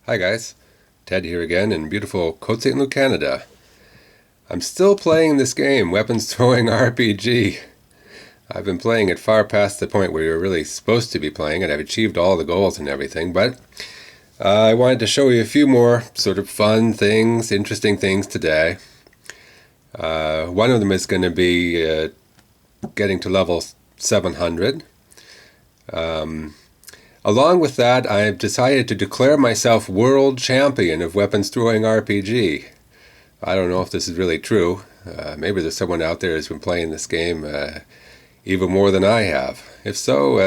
Hi guys, Ted here again in beautiful Côte St. Luc, Canada. I'm still playing this game, Weapons Throwing RPG. I've been playing it far past the point where you're really supposed to be playing it. I've achieved all the goals and everything, but I wanted to show you a few more sort of fun things, interesting things today. One of them is going to be getting to level 700. Along with that, I've decided to declare myself world champion of weapons throwing RPG. I don't know if this is really true. Maybe there's someone out there who's been playing this game even more than I have. If so,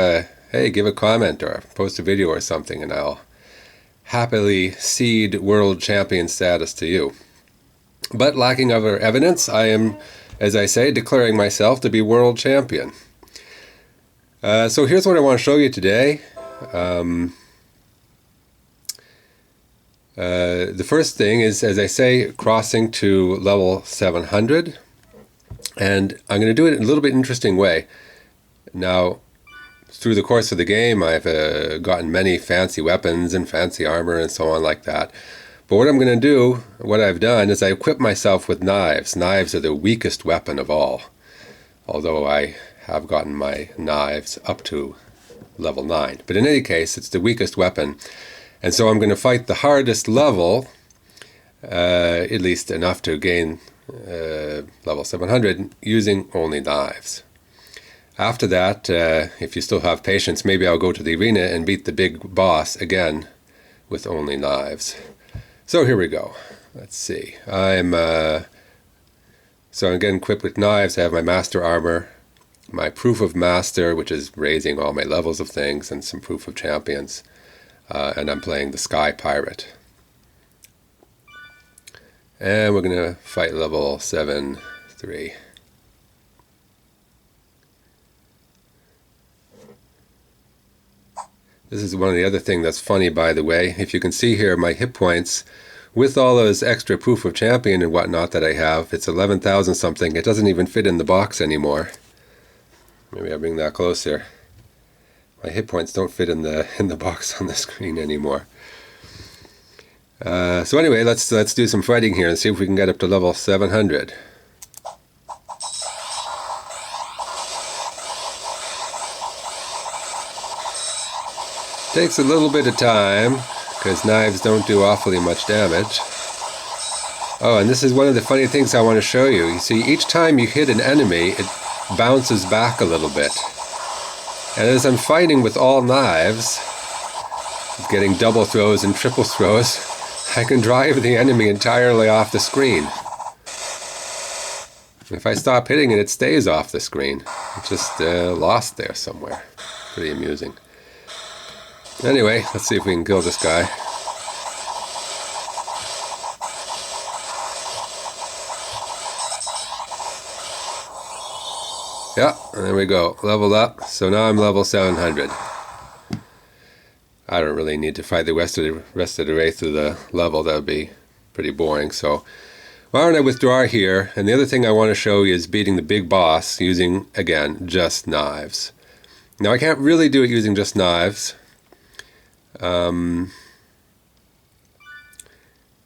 hey, give a comment or post a video or something and I'll happily cede world champion status to you. But lacking other evidence, I am, as I say, declaring myself to be world champion. So here's what I want to show you today. The first thing is, as I say, crossing to level 700, and I'm going to do it in a little bit interesting way. Now, through the course of the game, I've gotten many fancy weapons and fancy armor and so on like that. But what I'm going to do, what I've done, is I equip myself with knives. Knives are the weakest weapon of all, although I have gotten my knives up to level 9. But in any case, it's the weakest weapon. And so I'm going to fight the hardest level, at least enough to gain level 700, using only knives. After that, if you still have patience, maybe I'll go to the arena and beat the big boss again with only knives. So here we go. Let's see. So I'm getting equipped with knives. I have my master armor, my proof of master, which is raising all my levels of things, and some proof of champions. And I'm playing the Sky Pirate. And we're going to fight level 7-3. This is one of the other things that's funny, by the way. If you can see here, my hit points, with all those extra proof of champion and whatnot that I have, it's 11,000 something. It doesn't even fit in the box anymore. Maybe I'll bring that closer. My hit points don't fit in the box on the screen anymore. So anyway, let's do some fighting here and see if we can get up to level 700. Takes a little bit of time because knives don't do awfully much damage. Oh, and this is one of the funny things I want to show you. You see, each time you hit an enemy, it bounces back a little bit. And as I'm fighting with all knives, getting double throws and triple throws, I can drive the enemy entirely off the screen. If I stop hitting it, it stays off the screen. It's just lost there somewhere. Pretty amusing. Anyway, let's see if we can kill this guy. Yeah, there we go. Leveled up. So now I'm level 700. I don't really need to fight the rest of the way through the level. That would be pretty boring. So why don't I withdraw here? And the other thing I want to show you is beating the big boss using, again, just knives. Now I can't really do it using just knives.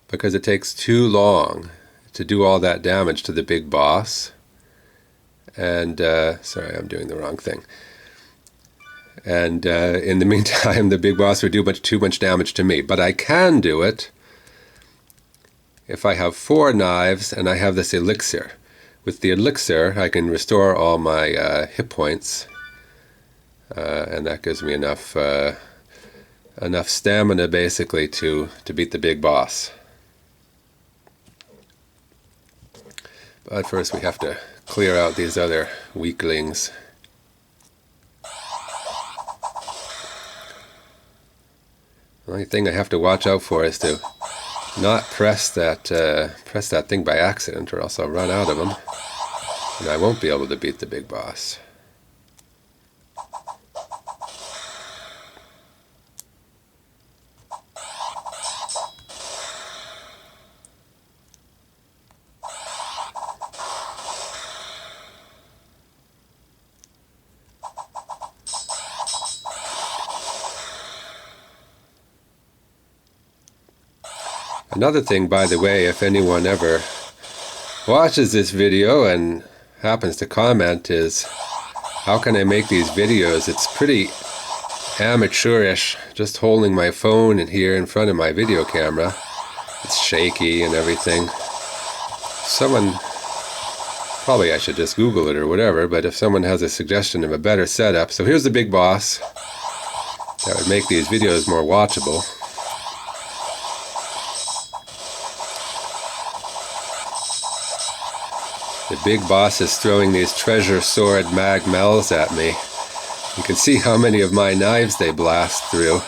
Because it takes too long to do all that damage to the big boss. And, sorry, I'm doing the wrong thing. And in the meantime, the big boss would do too much damage to me. But I can do it if I have 4 knives and I have this elixir. With the elixir, I can restore all my hit points. And that gives me enough stamina, basically, to beat the big boss. But first we have to clear out these other weaklings. The only thing I have to watch out for is to not press that thing by accident, or else I'll run out of them, and I won't be able to beat the big boss. Another thing, by the way, if anyone ever watches this video and happens to comment, is how can I make these videos? It's pretty amateurish, just holding my phone in here in front of my video camera. It's shaky and everything. Someone, probably I should just Google it or whatever, but if someone has a suggestion of a better setup. So here's the big boss. That would make these videos more watchable. The big boss is throwing these treasure sword mag mells at me. You can see how many of my knives they blast through.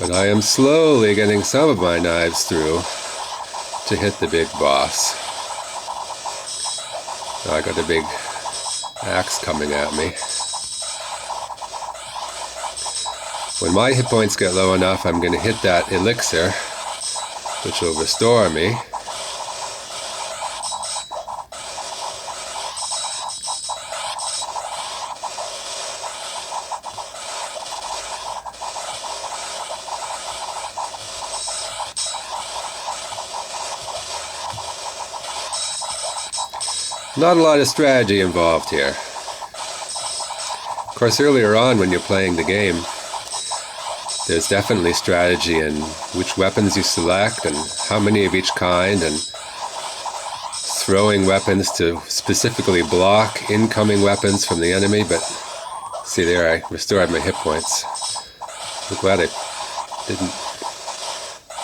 But I am slowly getting some of my knives through to hit the big boss. Now I got a big axe coming at me. When my hit points get low enough, I'm going to hit that elixir, which will restore me. Not a lot of strategy involved here. Of course, earlier on when you're playing the game, there's definitely strategy in which weapons you select and how many of each kind, and throwing weapons to specifically block incoming weapons from the enemy. But see there, I restored my hit points. I'm glad I didn't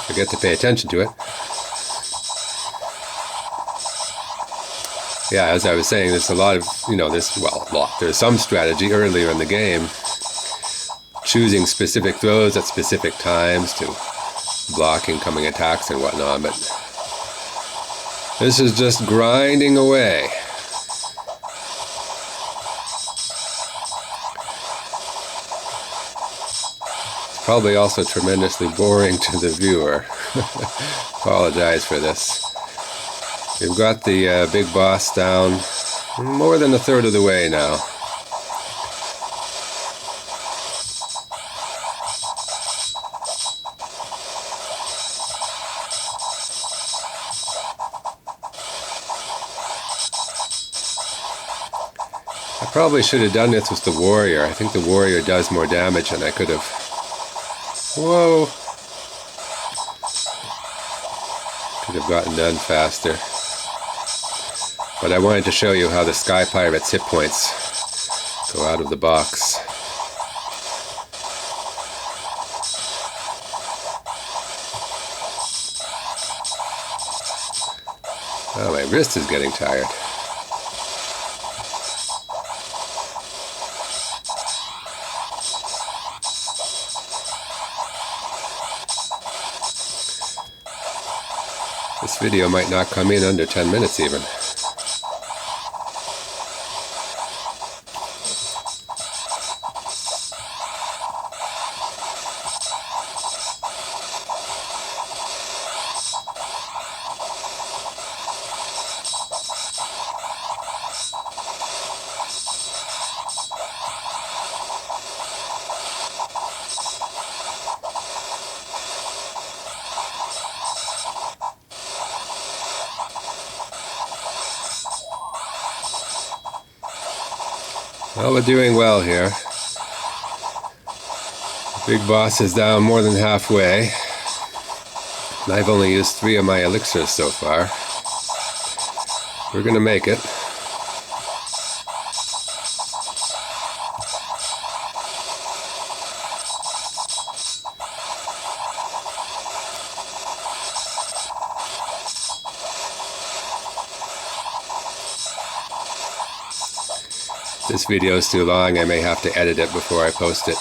forget to pay attention to it. Yeah, as I was saying, there's a lot of, there's some strategy earlier in the game, choosing specific throws at specific times to block incoming attacks and whatnot, but this is just grinding away. It's probably also tremendously boring to the viewer. Apologize for this. We've got the big boss down more than a third of the way now. I probably should have done this with the warrior. I think the warrior does more damage and I could have... Whoa! Could have gotten done faster. But I wanted to show you how the Sky Pirate's hit points go out of the box. Oh, my wrist is getting tired. This video might not come in under 10 minutes even. Well, we're doing well here. The big boss is down more than halfway. And I've only used 3 of my elixirs so far. We're gonna make it. This video is too long, I may have to edit it before I post it.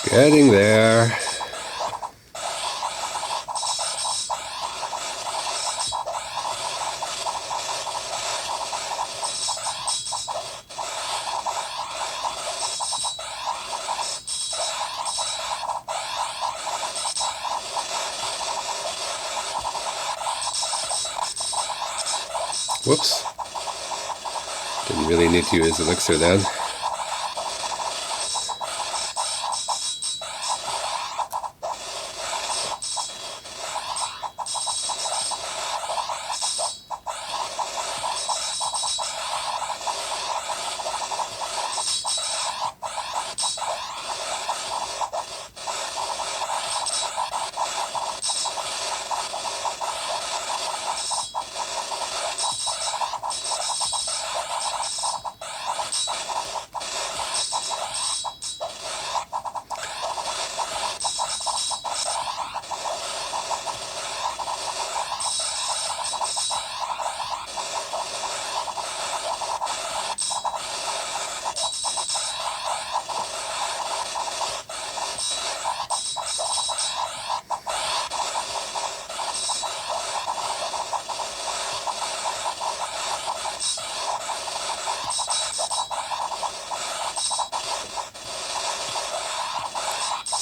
Getting there. Whoops. Didn't really need to use elixir then.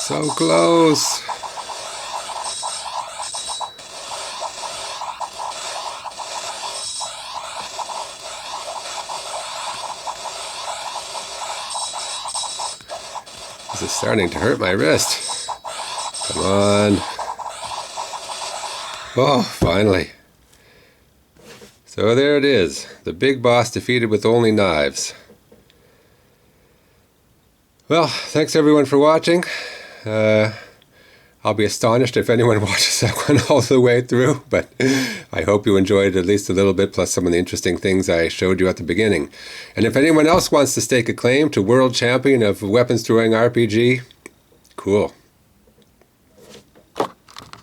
So close. This is starting to hurt my wrist. Come on. Oh, finally. So there it is. The big boss defeated with only knives. Well, thanks everyone for watching. I'll be astonished if anyone watches that one all the way through, but I hope you enjoyed at least a little bit, plus some of the interesting things I showed you at the beginning. And if anyone else wants to stake a claim to World Champion of Weapons Throwing RPG, cool.